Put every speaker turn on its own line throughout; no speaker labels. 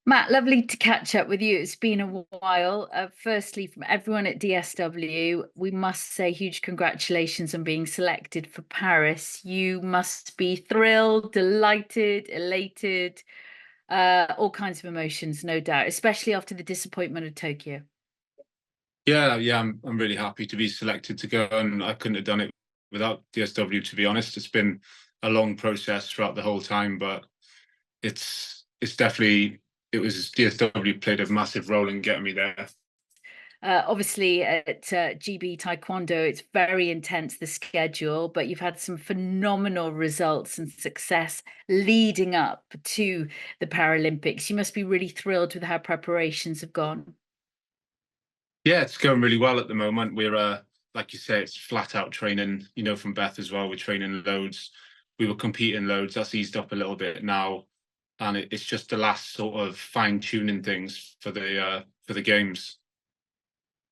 Matt, lovely to catch up with you. It's been a while. Firstly, from everyone at DSW, we must say huge congratulations on being selected for Paris. You must be thrilled, delighted, elated, all kinds of emotions, no doubt, especially after the disappointment of Tokyo.
Yeah, I'm really happy to be selected to go, and I couldn't have done it without DSW, to be honest. It's been a long process throughout the whole time, but it's definitely it was DSW played a massive role in getting me there.
Obviously, at GB Taekwondo, it's very intense, the schedule, but you've had some phenomenal results and success leading up to the Paralympics. You must be really thrilled with how preparations have gone.
Yeah, it's going really well at the moment. We're like you say, it's flat out training, from Beth as well. We're training loads. We were competing loads. That's eased up a little bit now. And it's just the last sort of fine tuning things for the games.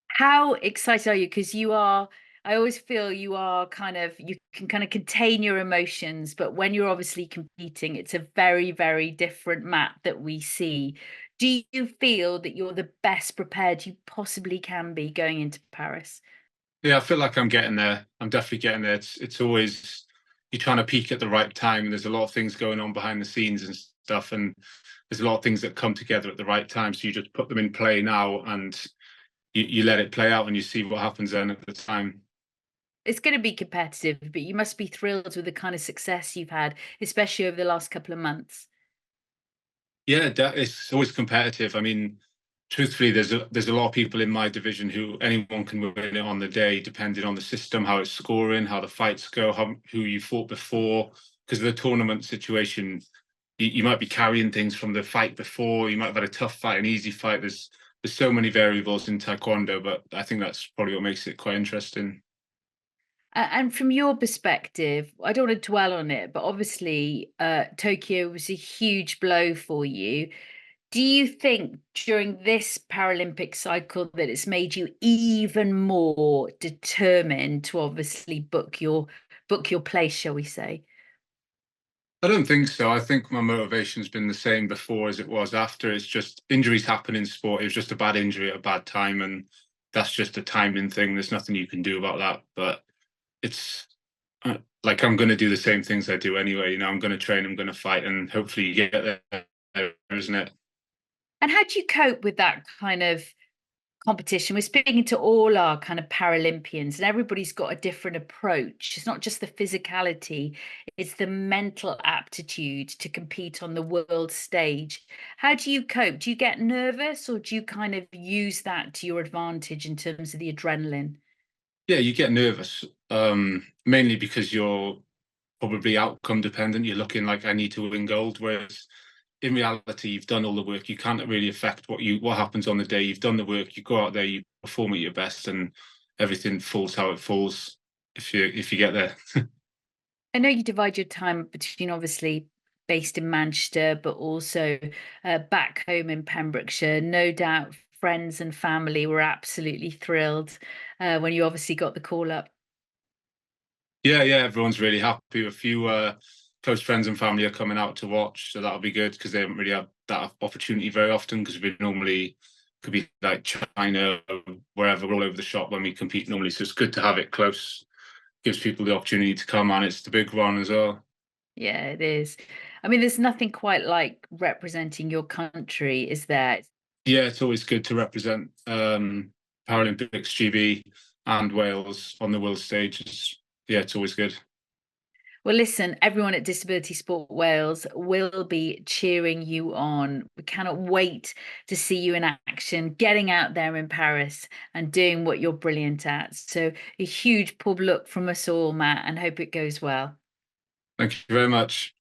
How excited are you? Because I always feel you can kind of contain your emotions, but when you're obviously competing, it's a very, very different map that we see. Do you feel that you're the best prepared you possibly can be going into Paris?
Yeah, I feel like I'm getting there. I'm definitely getting there. It's always you're trying to peak at the right time, and there's a lot of things going on behind the scenes and stuff, and there's a lot of things that come together at the right time. So you just put them in play now, and you let it play out, and you see what happens then at the time.
It's going to be competitive, but you must be thrilled with the kind of success you've had, especially over the last couple of months.
Yeah, it's always competitive. I mean, truthfully, there's a lot of people in my division who anyone can win it on the day, depending on the system, how it's scoring, how the fights go, who you fought before. Because of the tournament situation, you might be carrying things from the fight before. You might have had a tough fight, an easy fight. There's so many variables in Taekwondo, but I think that's probably what makes it quite interesting.
And from your perspective, I don't want to dwell on it, but obviously, Tokyo was a huge blow for you. Do you think during this Paralympic cycle that it's made you even more determined to obviously book your place, shall we say?
I don't think so. I think my motivation's been the same before as it was after. It's just injuries happen in sport. It was just a bad injury at a bad time, and that's just a timing thing. There's nothing you can do about that. But it's like I'm going to do the same things I do anyway. I'm going to train, I'm going to fight, and hopefully you get there, isn't it?
And how do you cope with that kind of competition? We're speaking to all our kind of Paralympians, and everybody's got a different approach. It's not just the physicality, it's the mental aptitude to compete on the world stage. How do you cope? Do you get nervous, or do you kind of use that to your advantage in terms of the adrenaline?
Yeah, you get nervous, mainly because you're probably outcome dependent. You're looking like I need to win gold, whereas in reality, you've done all the work. You can't really affect what happens on the day. You've done the work. You go out there, you perform at your best, and everything falls how it falls if you get there.
I know you divide your time between obviously based in Manchester, but also back home in Pembrokeshire. No doubt friends and family were absolutely thrilled when you obviously got the call up.
Yeah, everyone's really happy. A few close friends and family are coming out to watch, so that'll be good because they haven't really had that opportunity very often. Because we normally could be like China, wherever, we're all over the shop when we compete normally. So it's good to have it close. Gives people the opportunity to come, and it's the big one as well.
Yeah, it is. I mean, there's nothing quite like representing your country, is there?
Yeah, it's always good to represent ParalympicsGB and Wales on the world stage. Yeah, it's always good.
Well, listen, everyone at Disability Sport Wales will be cheering you on. We cannot wait to see you in action, getting out there in Paris and doing what you're brilliant at. So, a huge pub look from us all, Matt, and hope it goes well.
Thank you very much.